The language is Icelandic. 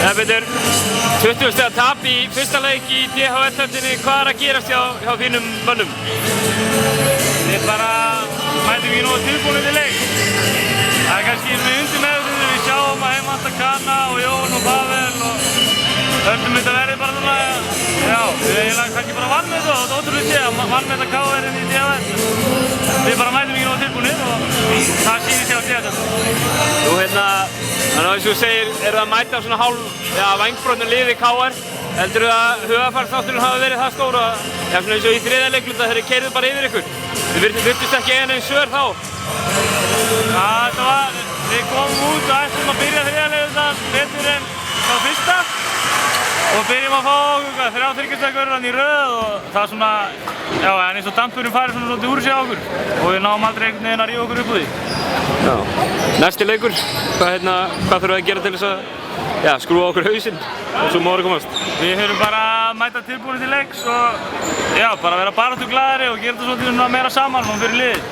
Það betur 20 stiga tap í fyrsta leik í DHL-deildinni. Hvað að gerast hjá þínum mönnum? Við bara mætum ekki nógu tilbúinir til leik. Það kannski undir meðvitundinni. Við sjáum að heim vantar Kana og Jón og Pavel og höldum þetta verði bara svona, já, við eiginlega kannski bara vanmeta og þetta er ótrúlega sé að vanmeta KR-inn í DHL. Við bara mætum ekki nógu tilbúinir og það sýnir sig á DHL. Þú þannig að eins og þú segir, eru það að mæta á svona vængbrotnu liði KR. Heldurðu að hugarfarsþátturinn hafi verið það stór og svona eins og í þriðja leikluta þeir keyrðu bara yfir ykkur? Þið virtust ekki eiga nein svör þá? Já, við komum út og ætlum að byrja þriðja leikluta betur en þá fyrsta. Og byrjum að fá okkur 3 þryggjastakur í röð og það svona, já, en eins og dampurinn farið svona svolítið úr sig á okkur og við náum aldrei einhvern veginn að rífa okkur upp úr því. Já. Næsti leikur, hvað þurfum við að gera til þess að skrúa okkur hausinn og svo má það komast? Við höfum bara að mæta tilbúinir til leiks og já, bara vera baráttuglaðari og gera þetta svolítið meira saman og fyrir liðið.